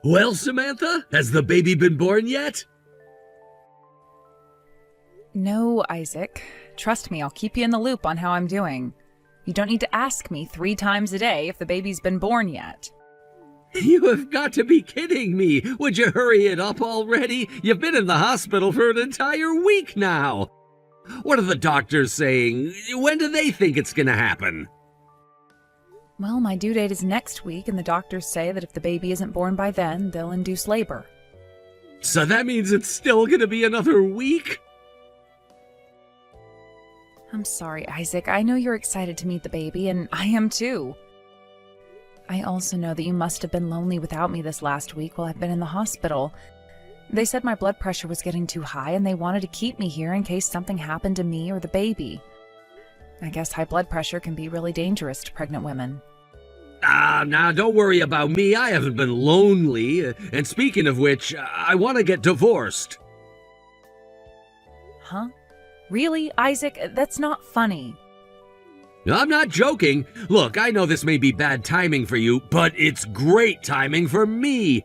Well, Samantha, has the baby been born yet? No, Isaac. Trust me, I'll keep you in the loop on how I'm doing. You don't need to ask me 3 times a day if the baby's been born yet. You have got to be kidding me. Would you hurry it up already? You've been in the hospital for an entire week now. What are the doctors saying? When do they think it's going to happen? Well, my due date is next week, and the doctors say that if the baby isn't born by then, they'll induce labor. So that means it's still going to be another week? I'm sorry, Isaac. I know you're excited to meet the baby, and I am too. I also know that you must have been lonely without me this last week while I've been in the hospital. They said my blood pressure was getting too high, and they wanted to keep me here in case something happened to me or the baby. I guess high blood pressure can be really dangerous to pregnant women. Now don't worry about me. I haven't been lonely. And speaking of which, I want to get divorced. Huh? Really, Isaac? That's not funny. I'm not joking. Look, I know this may be bad timing for you, but it's great timing for me.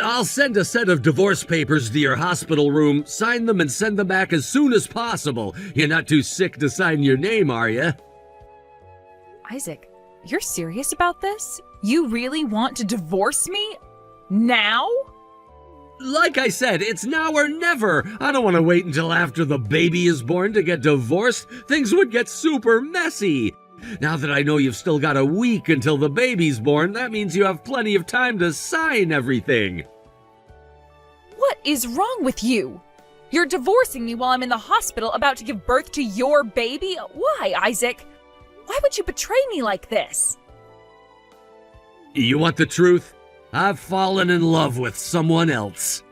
I'll send a set of divorce papers to your hospital room, sign them and send them back as soon as possible. You're not too sick to sign your name, are you? Isaac, you're serious about this? You really want to divorce me? Now? Like I said, it's now or never. I don't want to wait until after the baby is born to get divorced. Things would get super messy. Now that I know you've still got a week until the baby's born, that means you have plenty of time to sign everything. What is wrong with you? You're divorcing me while I'm in the hospital about to give birth to your baby? Why, Isaac? Why would you betray me like this? You want the truth? I've fallen in love with someone else.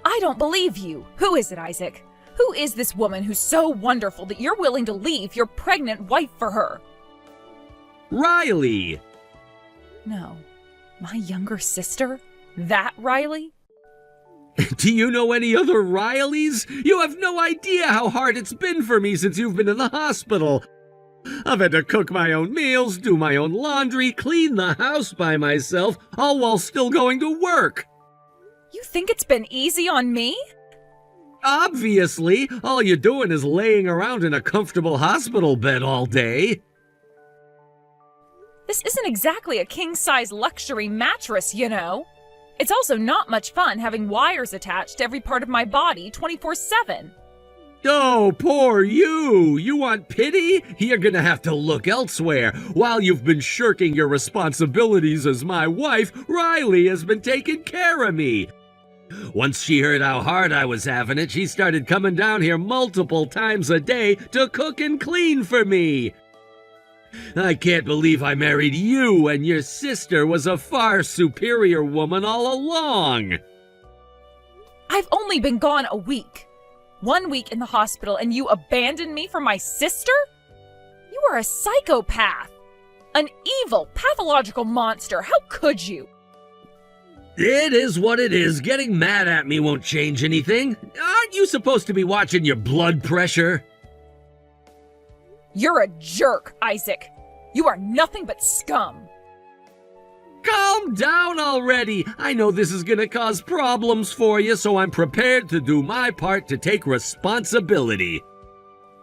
I don't believe you. Who is it, Isaac? Who is this woman who's so wonderful that you're willing to leave your pregnant wife for her? Riley! No. My younger sister? That Riley? Do you know any other Rileys? You have no idea how hard it's been for me since you've been in the hospital. I've had to cook my own meals, do my own laundry, clean the house by myself, all while still going to work. You think it's been easy on me? Obviously, all you're doing is laying around in a comfortable hospital bed all day. This isn't exactly a king-size luxury mattress, you know. It's also not much fun having wires attached to every part of my body 24/7. Oh, poor you! You want pity? You're gonna have to look elsewhere. While you've been shirking your responsibilities as my wife, Riley has been taking care of me. Once she heard how hard I was having it, she started coming down here multiple times a day to cook and clean for me. I can't believe I married you and your sister was a far superior woman all along. I've only been gone a week. 1 week in the hospital and you abandoned me for my sister? You are a psychopath. An evil, pathological monster. How could you? It is what it is. Getting mad at me won't change anything. Aren't you supposed to be watching your blood pressure? You're a jerk, Isaac. You are nothing but scum. Calm down already. I know this is gonna cause problems for you, so I'm prepared to do my part to take responsibility.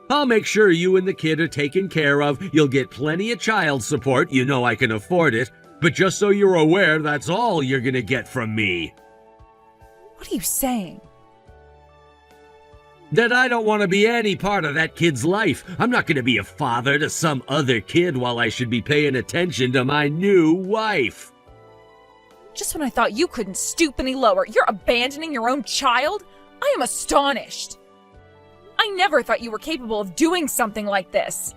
I'll make sure you and the kid are taken care of. You'll get plenty of child support. You know I can afford it. But just so you're aware, that's all you're gonna get from me. What are you saying? That I don't want to be any part of that kid's life. I'm not gonna be a father to some other kid while I should be paying attention to my new wife. Just when I thought you couldn't stoop any lower, you're abandoning your own child? I am astonished. I never thought you were capable of doing something like this.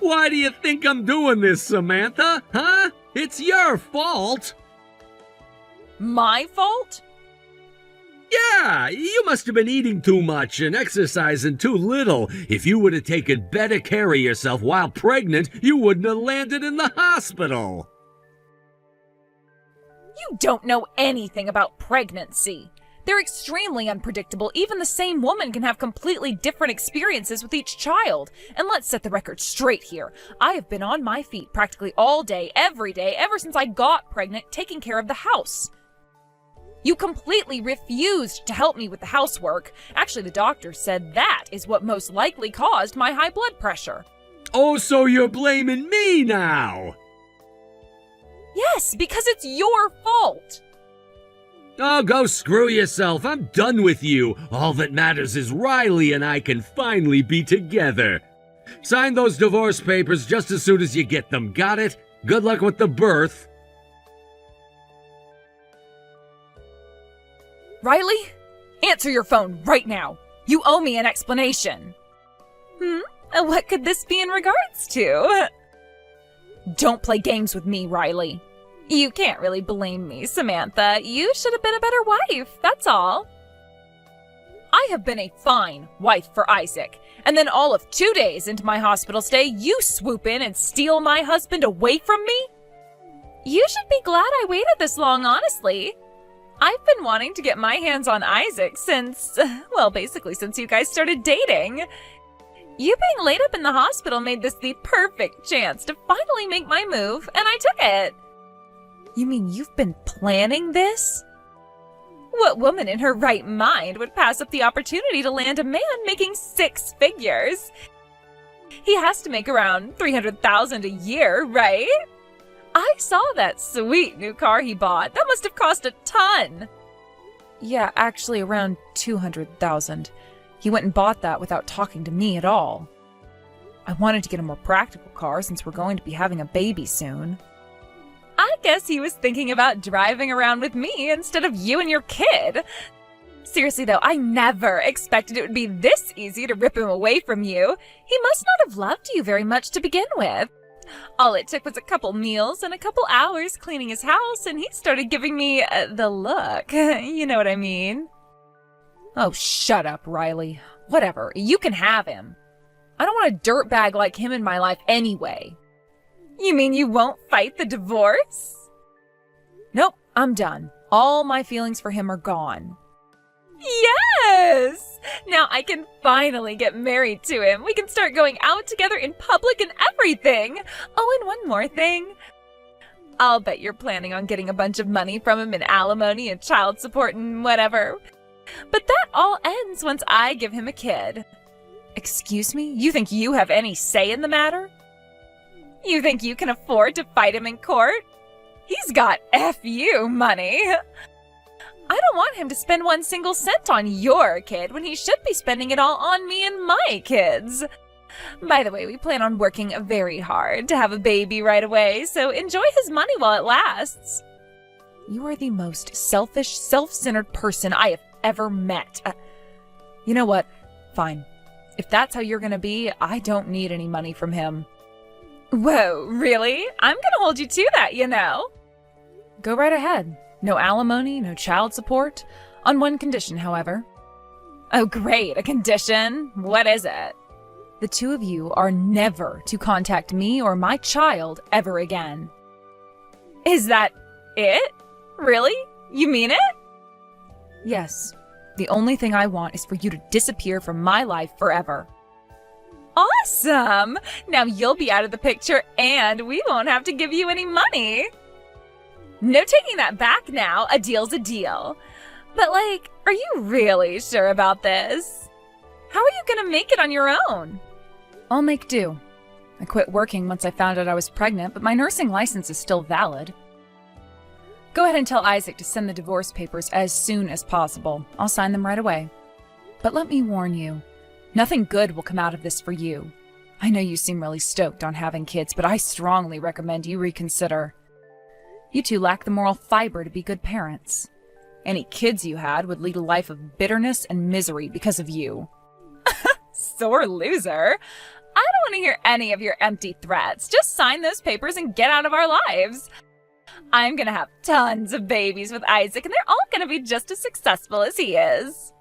Why do you think I'm doing this, Samantha? Huh? It's your fault. My fault? Yeah, you must have been eating too much and exercising too little. If you would have taken better care of yourself while pregnant, you wouldn't have landed in the hospital. You don't know anything about pregnancy. They're extremely unpredictable. Even the same woman can have completely different experiences with each child. And let's set the record straight here. I have been on my feet practically all day, every day, ever since I got pregnant, taking care of the house. You completely refused to help me with the housework. Actually, the doctor said that is what most likely caused my high blood pressure. Oh, so you're blaming me now? Yes, because it's your fault. Oh, go screw yourself. I'm done with you. All that matters is Riley and I can finally be together. Sign those divorce papers just as soon as you get them. Got it? Good luck with the birth. Riley, answer your phone right now. You owe me an explanation. What could this be in regards to? Don't play games with me, Riley. You can't really blame me, Samantha. You should have been a better wife, that's all. I have been a fine wife for Isaac, and then all of 2 days into my hospital stay, you swoop in and steal my husband away from me? You should be glad I waited this long, honestly. I've been wanting to get my hands on Isaac since, well, basically since you guys started dating. You being laid up in the hospital made this the perfect chance to finally make my move, and I took it. You mean you've been planning this? What woman in her right mind would pass up the opportunity to land a man making 6 figures? He has to make around $300,000 a year, right? I saw that sweet new car he bought. That must have cost a ton. Yeah, actually around $200,000. He went and bought that without talking to me at all. I wanted to get a more practical car since we're going to be having a baby soon. I guess he was thinking about driving around with me instead of you and your kid. Seriously though, I never expected it would be this easy to rip him away from you. He must not have loved you very much to begin with. All it took was a couple meals and a couple hours cleaning his house, and he started giving me the look. You know what I mean? Oh, shut up, Riley. Whatever, you can have him. I don't want a dirtbag like him in my life anyway. You mean you won't fight the divorce? Nope, I'm done. All my feelings for him are gone. Yes! Now I can finally get married to him. We can start going out together in public and everything. Oh, and one more thing. I'll bet you're planning on getting a bunch of money from him in alimony and child support and whatever. But that all ends once I give him a kid. Excuse me? You think you have any say in the matter? You think you can afford to fight him in court? He's got FU money. I don't want him to spend 1 single cent on your kid when he should be spending it all on me and my kids. By the way, we plan on working very hard to have a baby right away, so enjoy his money while it lasts. You are the most selfish, self-centered person I have ever met. You know what? Fine. If that's how you're gonna be, I don't need any money from him. Whoa, really? I'm gonna hold you to that, you know. Go right ahead. No alimony, no child support. On one condition, however. Oh, great, a condition? What is it? The two of you are never to contact me or my child ever again. Is that it? Really? You mean it? Yes. The only thing I want is for you to disappear from my life forever. Awesome! Now you'll be out of the picture and we won't have to give you any money. No taking that back now. A deal's a deal. But like, are you really sure about this? How are you gonna make it on your own? I'll make do. I quit working once I found out I was pregnant, but my nursing license is still valid. Go ahead and tell Isaac to send the divorce papers as soon as possible. I'll sign them right away. But let me warn you, nothing good will come out of this for you. I know you seem really stoked on having kids, but I strongly recommend you reconsider. You two lack the moral fiber to be good parents. Any kids you had would lead a life of bitterness and misery because of you. Sore loser. I don't want to hear any of your empty threats. Just sign those papers and get out of our lives. I'm gonna have tons of babies with Isaac, and they're all gonna be just as successful as he is.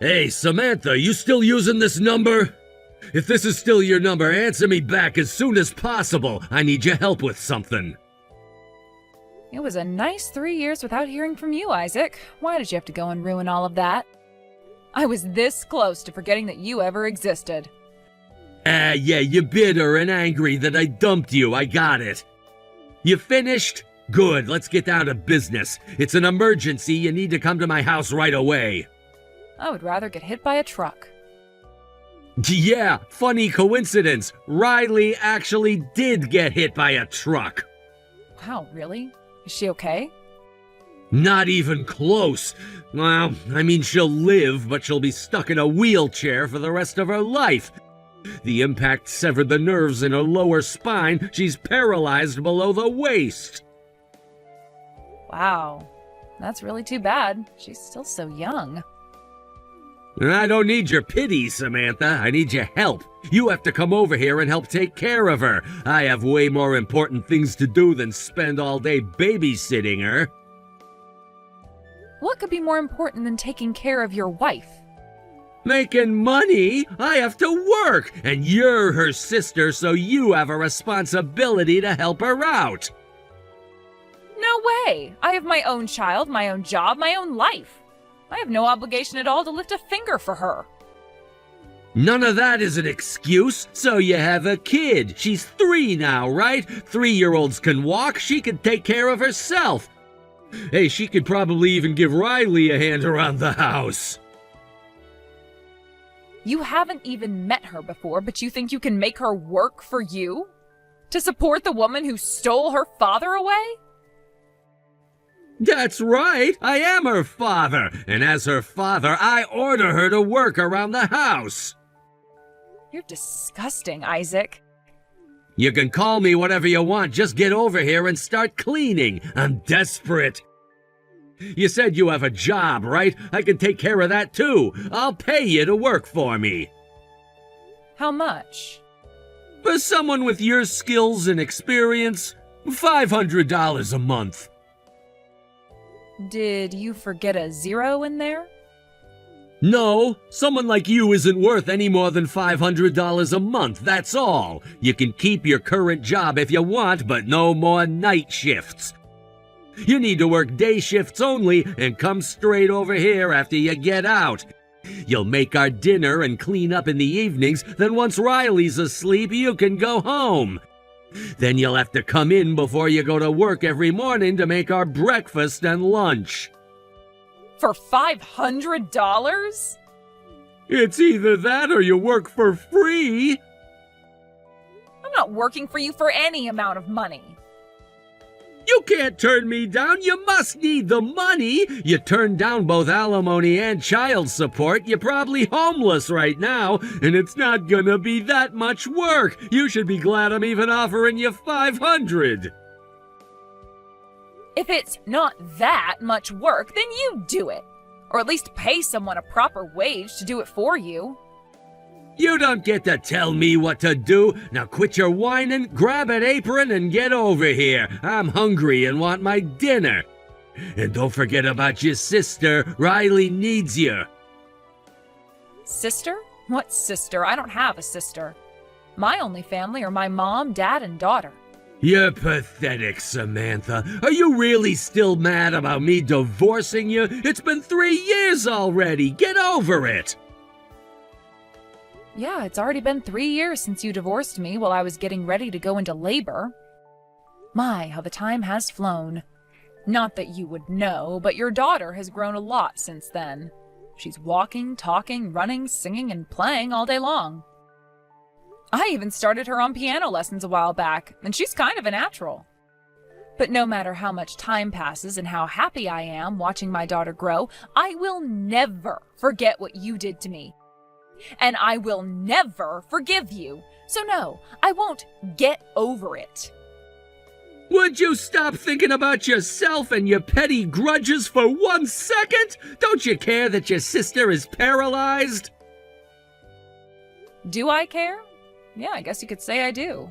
Hey, Samantha, you still using this number? If this is still your number, answer me back as soon as possible. I need your help with something. It was a nice 3 years without hearing from you, Isaac. Why did you have to go and ruin all of that? I was this close to forgetting that you ever existed. Yeah, you're bitter and angry that I dumped you. I got it. You finished? Good, let's get down to business. It's an emergency. You need to come to my house right away. I would rather get hit by a truck. Yeah, funny coincidence. Riley actually did get hit by a truck. Wow, really? Is she okay? Not even close. Well, I mean, she'll live, but she'll be stuck in a wheelchair for the rest of her life. The impact severed the nerves in her lower spine. She's paralyzed below the waist. Wow, that's really too bad. She's still so young. I don't need your pity, Samantha. I need your help. You have to come over here and help take care of her. I have way more important things to do than spend all day babysitting her. What could be more important than taking care of your wife? Making money? I have to work, and you're her sister, so you have a responsibility to help her out. No way! I have my own child, my own job, my own life. I have no obligation at all to lift a finger for her. None of that is an excuse. So you have a kid. She's 3 now, right? 3-year-olds can walk. She can take care of herself. Hey, she could probably even give Riley a hand around the house. You haven't even met her before, but you think you can make her work for you? To support the woman who stole her father away? That's right. I am her father. And as her father, I order her to work around the house. You're disgusting, Isaac. You can call me whatever you want. Just get over here and start cleaning. I'm desperate. You said you have a job, right? I can take care of that too. I'll pay you to work for me. How much? For someone with your skills and experience, $500 a month. Did you forget a zero in there? No, someone like you isn't worth any more than $500 a month, that's all. You can keep your current job if you want, but no more night shifts. You need to work day shifts only and come straight over here after you get out. You'll make our dinner and clean up in the evenings, then once Riley's asleep, you can go home. Then you'll have to come in before you go to work every morning to make our breakfast and lunch. For $500? It's either that or you work for free. I'm not working for you for any amount of money. You can't turn me down. You must need the money. You turned down both alimony and child support. You're probably homeless right now, and it's not gonna be that much work. You should be glad I'm even offering you $500. If it's not that much work, then you do it. Or at least pay someone a proper wage to do it for you. You don't get to tell me what to do. Now quit your whining, grab an apron, and get over here. I'm hungry and want my dinner. And don't forget about your sister. Riley needs you. Sister? What sister? I don't have a sister. My only family are my mom, dad, and daughter. You're pathetic, Samantha. Are you really still mad about me divorcing you? It's been 3 years already. Get over it. Yeah, it's already been 3 years since you divorced me while I was getting ready to go into labor. My, how the time has flown. Not that you would know, but your daughter has grown a lot since then. She's walking, talking, running, singing, and playing all day long. I even started her on piano lessons a while back, and she's kind of a natural. But no matter how much time passes and how happy I am watching my daughter grow, I will never forget what you did to me. And I will never forgive you. So no, I won't get over it. Would you stop thinking about yourself and your petty grudges for 1 second? Don't you care that your sister is paralyzed? Do I care? Yeah, I guess you could say I do.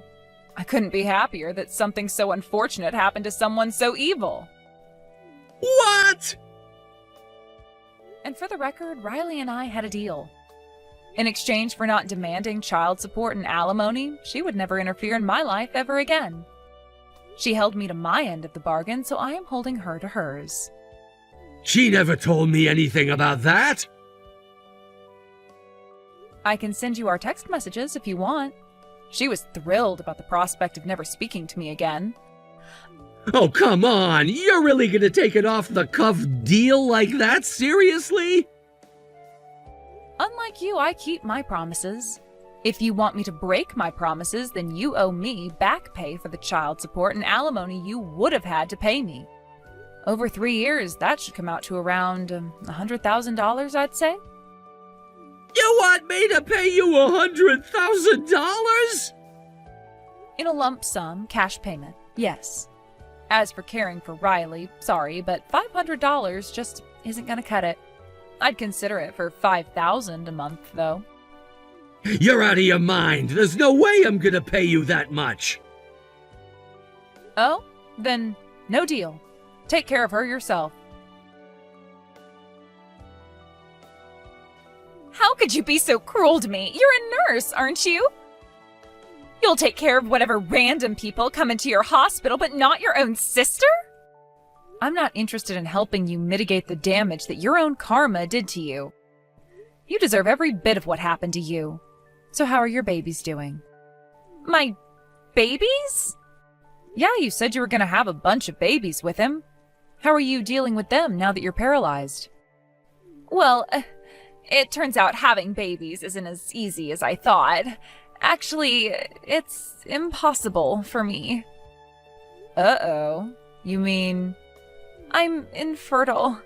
I couldn't be happier that something so unfortunate happened to someone so evil. What? And for the record, Riley and I had a deal. In exchange for not demanding child support and alimony, she would never interfere in my life ever again. She held me to my end of the bargain, so I am holding her to hers. She never told me anything about that. I can send you our text messages if you want. She was thrilled about the prospect of never speaking to me again. Oh, come on! You're really gonna take an off-the-cuff deal like that? Seriously? Unlike you, I keep my promises. If you want me to break my promises, then you owe me back pay for the child support and alimony you would have had to pay me. Over 3 years, that should come out to around $100,000, I'd say. You want me to pay you $100,000? In a lump sum, cash payment, yes. As for caring for Riley, sorry, but $500 just isn't gonna cut it. I'd consider it for $5,000 a month, though. You're out of your mind. There's no way I'm gonna pay you that much. Oh? Then no deal. Take care of her yourself. How could you be so cruel to me? You're a nurse, aren't you? You'll take care of whatever random people come into your hospital, but not your own sister? I'm not interested in helping you mitigate the damage that your own karma did to you. You deserve every bit of what happened to you. So how are your babies doing? My babies? Yeah, you said you were going to have a bunch of babies with him. How are you dealing with them now that you're paralyzed? Well, it turns out having babies isn't as easy as I thought. Actually, it's impossible for me. Uh-oh. You mean... I'm infertile.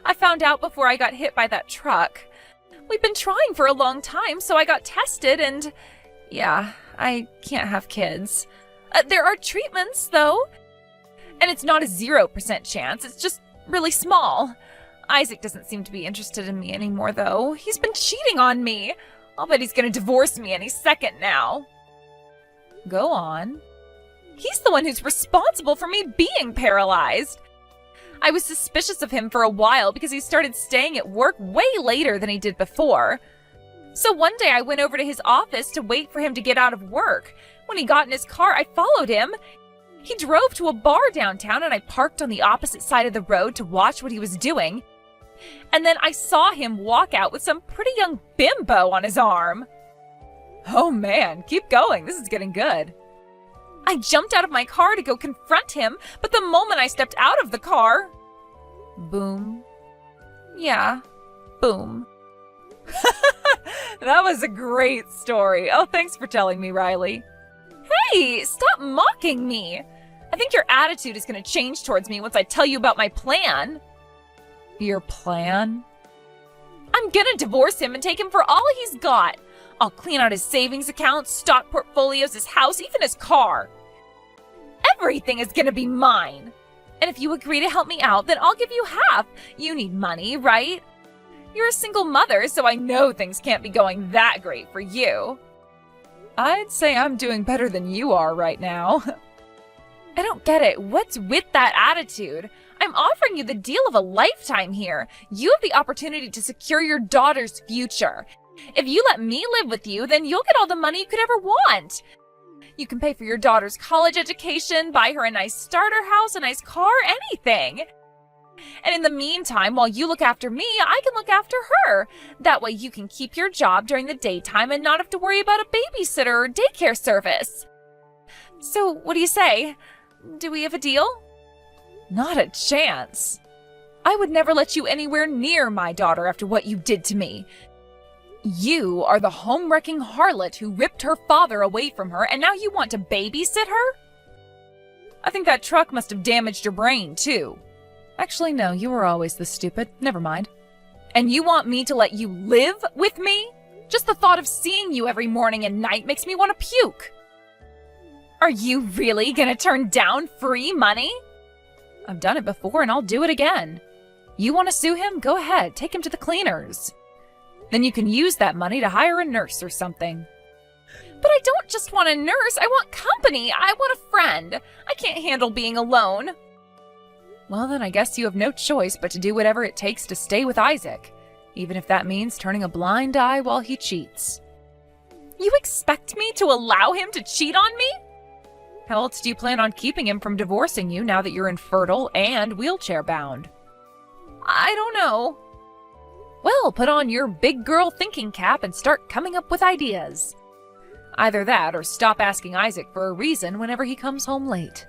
I found out before I got hit by that truck. We've been trying for a long time, so I got tested and... Yeah, I can't have kids. There are treatments, though. And it's not a 0% chance, it's just really small. Isaac doesn't seem to be interested in me anymore, though. He's been cheating on me. I'll bet he's gonna divorce me any second now. Go on. He's the one who's responsible for me being paralyzed. I was suspicious of him for a while because he started staying at work way later than he did before. So one day I went over to his office to wait for him to get out of work. When he got in his car, I followed him. He drove to a bar downtown and I parked on the opposite side of the road to watch what he was doing. And then I saw him walk out with some pretty young bimbo on his arm. Oh man, keep going. This is getting good. I jumped out of my car to go confront him, but the moment I stepped out of the car... Boom. Yeah, boom. That was a great story. Oh, thanks for telling me, Riley. Hey, stop mocking me. I think your attitude is going to change towards me once I tell you about my plan. Your plan? I'm gonna divorce him and take him for all he's got. I'll clean out his savings accounts, stock portfolios, his house, even his car. Everything is gonna be mine. And if you agree to help me out, then I'll give you half. You need money, right? You're a single mother, so I know things can't be going that great for you. I'd say I'm doing better than you are right now. I don't get it. What's with that attitude? I'm offering you the deal of a lifetime here. You have the opportunity to secure your daughter's future. If you let me live with you, then you'll get all the money you could ever want. You can pay for your daughter's college education, buy her a nice starter house, a nice car, anything. And in the meantime, while you look after me, I can look after her. That way you can keep your job during the daytime and not have to worry about a babysitter or daycare service. So, what do you say? Do we have a deal? Not a chance. I would never let you anywhere near my daughter after what you did to me. You are the home-wrecking harlot who ripped her father away from her, and now you want to babysit her? I think that truck must have damaged your brain, too. Actually, no, you were always this stupid. Never mind. And you want me to let you live with me? Just the thought of seeing you every morning and night makes me want to puke. Are you really gonna turn down free money? I've done it before and I'll do it again. You want to sue him? Go ahead, take him to the cleaners. Then you can use that money to hire a nurse or something. But I don't just want a nurse, I want company. I want a friend. I can't handle being alone. Well, then I guess you have no choice but to do whatever it takes to stay with Isaac, even if that means turning a blind eye while he cheats. You expect me to allow him to cheat on me? How else do you plan on keeping him from divorcing you now that you're infertile and wheelchair-bound? I don't know. Well, put on your big girl thinking cap and start coming up with ideas. Either that or stop asking Isaac for a reason whenever he comes home late.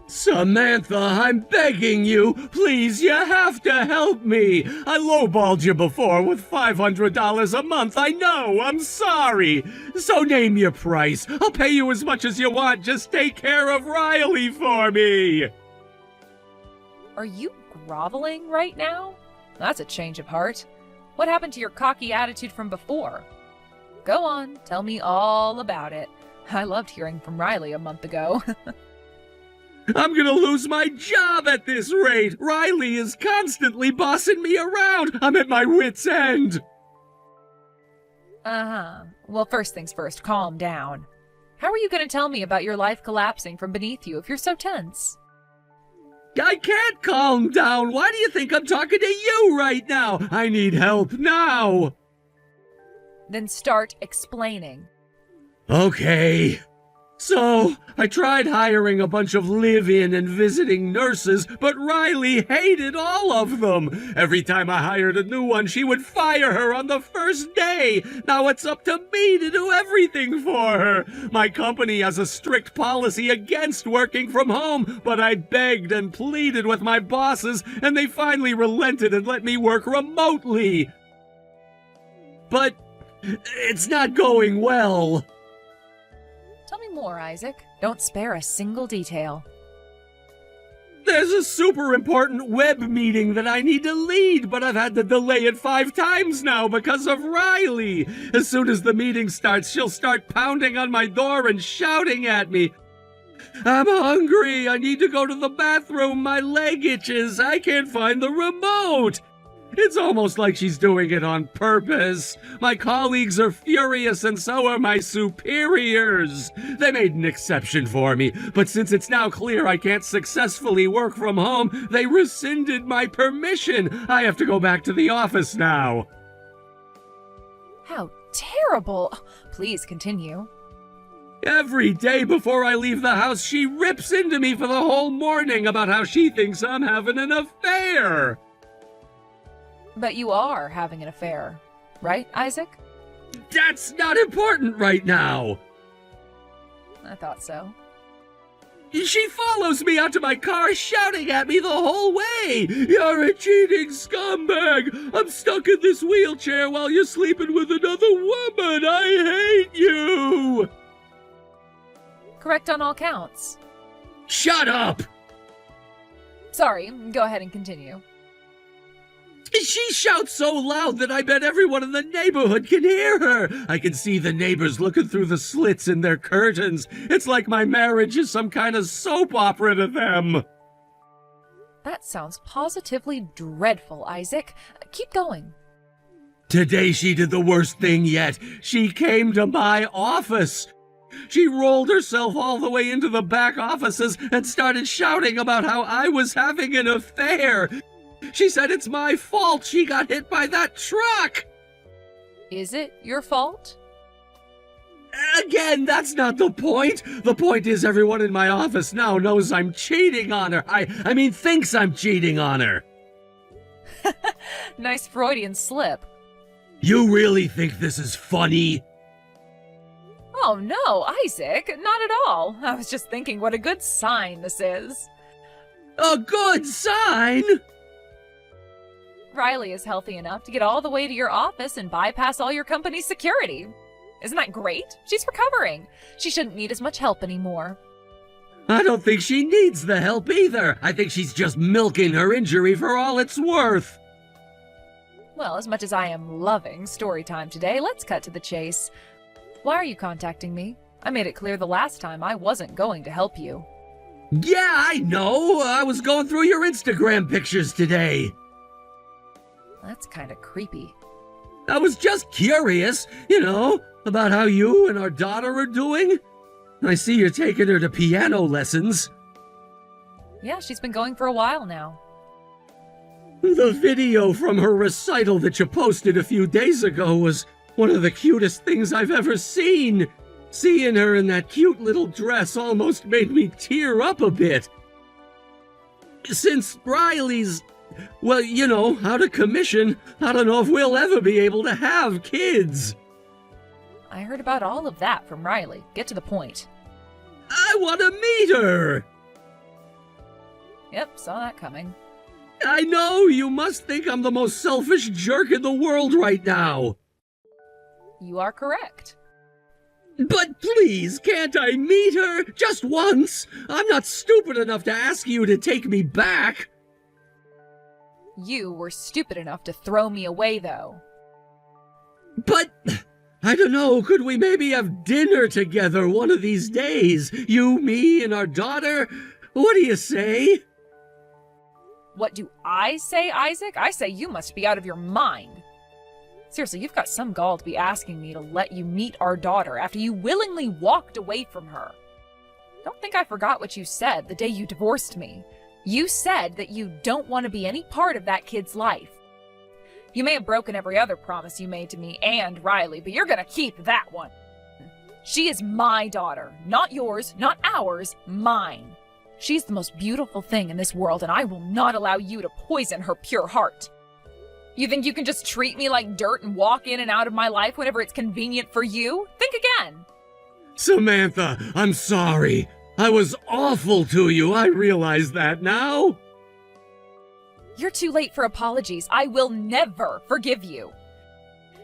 Samantha, I'm begging you. Please, you have to help me. I lowballed you before with $500 a month. I know, I'm sorry. So name your price. I'll pay you as much as you want. Just take care of Riley for me. Are you groveling right now? That's a change of heart. What happened to your cocky attitude from before? Go on, tell me all about it. I loved hearing from Riley a month ago. I'm gonna lose my job at this rate. Riley is constantly bossing me around. I'm at my wit's end. Well, first things first, calm down. How are you going to tell me about your life collapsing from beneath you if you're so tense? I can't calm down. Why do you think I'm talking to you right now? I need help now. Then start explaining. Okay. So, I tried hiring a bunch of live-in and visiting nurses, but Riley hated all of them. Every time I hired a new one, she would fire her on the first day. Now it's up to me to do everything for her. My company has a strict policy against working from home, but I begged and pleaded with my bosses, and they finally relented and let me work remotely. But it's not going well. Tell me more, Isaac. Don't spare a single detail. There's a super important web meeting that I need to lead, but I've had to delay it 5 times now because of Riley. As soon as the meeting starts, she'll start pounding on my door and shouting at me. I'm hungry. I need to go to the bathroom. My leg itches. I can't find the remote. It's almost like she's doing it on purpose. My colleagues are furious, and so are my superiors. They made an exception for me, but since it's now clear I can't successfully work from home, they rescinded my permission. I have to go back to the office now. How terrible! Please continue. Every day before I leave the house, she rips into me for the whole morning about how she thinks I'm having an affair. But you are having an affair, right, Isaac? That's not important right now. I thought so. She follows me out to my car, shouting at me the whole way. You're a cheating scumbag. I'm stuck in this wheelchair while you're sleeping with another woman. I hate you. Correct on all counts. Shut up. Sorry, go ahead and continue. She shouts so loud that I bet everyone in the neighborhood can hear her. I can see the neighbors looking through the slits in their curtains. It's like my marriage is some kind of soap opera to them. That sounds positively dreadful, Isaac. Keep going. Today she did the worst thing yet. She came to my office. She rolled herself all the way into the back offices and started shouting about how I was having an affair. She said it's my fault she got hit by that truck. Is it your fault? Again, that's not the point. The point is everyone in my office now knows I'm cheating on her. I mean, thinks I'm cheating on her. Nice Freudian slip. You really think this is funny? Oh no, Isaac, not at all. I was just thinking what a good sign this is. A good sign? Riley is healthy enough to get all the way to your office and bypass all your company's security. Isn't that great? She's recovering. She shouldn't need as much help anymore. I don't think she needs the help either. I think she's just milking her injury for all it's worth. Well, as much as I am loving story time today, let's cut to the chase. Why are you contacting me? I made it clear the last time I wasn't going to help you. Yeah, I know. I was going through your Instagram pictures today. That's kind of creepy. I was just curious, about how you and our daughter are doing. I see you're taking her to piano lessons. Yeah, she's been going for a while now. The video from her recital that you posted a few days ago was one of the cutest things I've ever seen. Seeing her in that cute little dress almost made me tear up a bit. Since Riley's, well, out of commission, I don't know if we'll ever be able to have kids. I heard about all of that from Riley. Get to the point. I want to meet her. Yep, saw that coming. I know, you must think I'm the most selfish jerk in the world right now. You are correct. But please, can't I meet her? Just once? I'm not stupid enough to ask you to take me back. You were stupid enough to throw me away, though. But, I don't know, could we maybe have dinner together one of these days? You, me, and our daughter? What do you say? What do I say, Isaac? I say you must be out of your mind. Seriously, you've got some gall to be asking me to let you meet our daughter after you willingly walked away from her. Don't think I forgot what you said the day you divorced me. You said that you don't want to be any part of that kid's life. You may have broken every other promise you made to me and Riley, but you're gonna keep that one. She is my daughter, not yours, not ours, mine. She's the most beautiful thing in this world, and I will not allow you to poison her pure heart. You think you can just treat me like dirt and walk in and out of my life whenever it's convenient for you? Think again. Samantha, I'm sorry. I was awful to you. I realize that now. You're too late for apologies. I will never forgive you.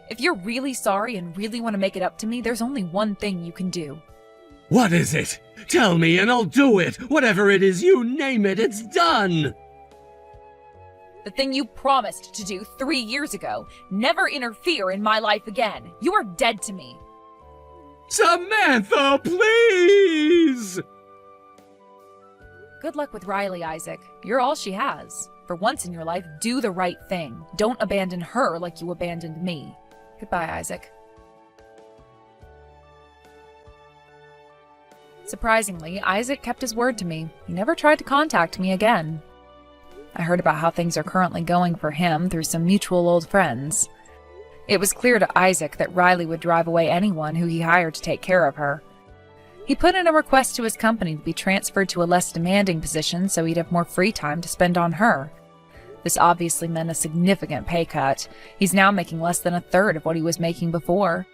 If you're really sorry and really want to make it up to me, there's only one thing you can do. What is it? Tell me and I'll do it. Whatever it is, you name it, it's done. The thing you promised to do 3 years ago. Never interfere in my life again. You are dead to me. Samantha, please! Good luck with Riley, Isaac. You're all she has. For once in your life, do the right thing. Don't abandon her like you abandoned me. Goodbye, Isaac. Surprisingly, Isaac kept his word to me. He never tried to contact me again. I heard about how things are currently going for him through some mutual old friends. It was clear to Isaac that Riley would drive away anyone who he hired to take care of her. He put in a request to his company to be transferred to a less demanding position so he'd have more free time to spend on her. This obviously meant a significant pay cut. He's now making less than a third of what he was making before.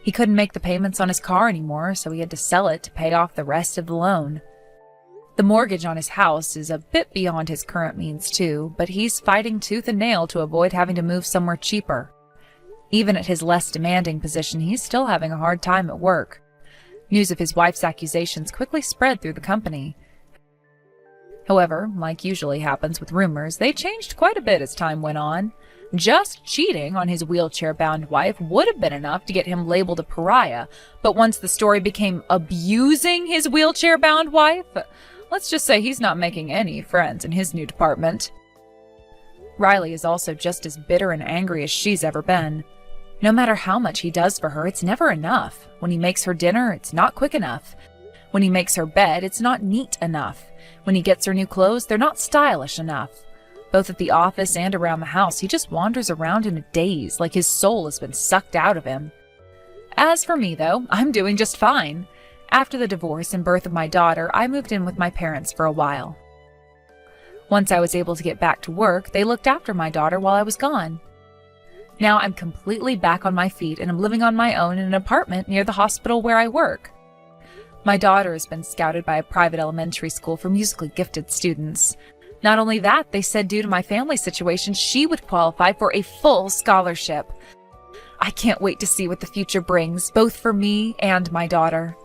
He couldn't make the payments on his car anymore, so he had to sell it to pay off the rest of the loan. The mortgage on his house is a bit beyond his current means too, but he's fighting tooth and nail to avoid having to move somewhere cheaper. Even at his less demanding position, he's still having a hard time at work. News of his wife's accusations quickly spread through the company. However, like usually happens with rumors, they changed quite a bit as time went on. Just cheating on his wheelchair-bound wife would have been enough to get him labeled a pariah, but once the story became abusing his wheelchair-bound wife, let's just say he's not making any friends in his new department. Riley is also just as bitter and angry as she's ever been. No matter how much he does for her, it's never enough. When he makes her dinner, it's not quick enough. When he makes her bed, it's not neat enough. When he gets her new clothes, they're not stylish enough. Both at the office and around the house, he just wanders around in a daze, like his soul has been sucked out of him. As for me, though, I'm doing just fine. After the divorce and birth of my daughter, I moved in with my parents for a while. Once I was able to get back to work, they looked after my daughter while I was gone. Now I'm completely back on my feet and I'm living on my own in an apartment near the hospital where I work. My daughter has been scouted by a private elementary school for musically gifted students. Not only that, they said due to my family situation, she would qualify for a full scholarship. I can't wait to see what the future brings, both for me and my daughter.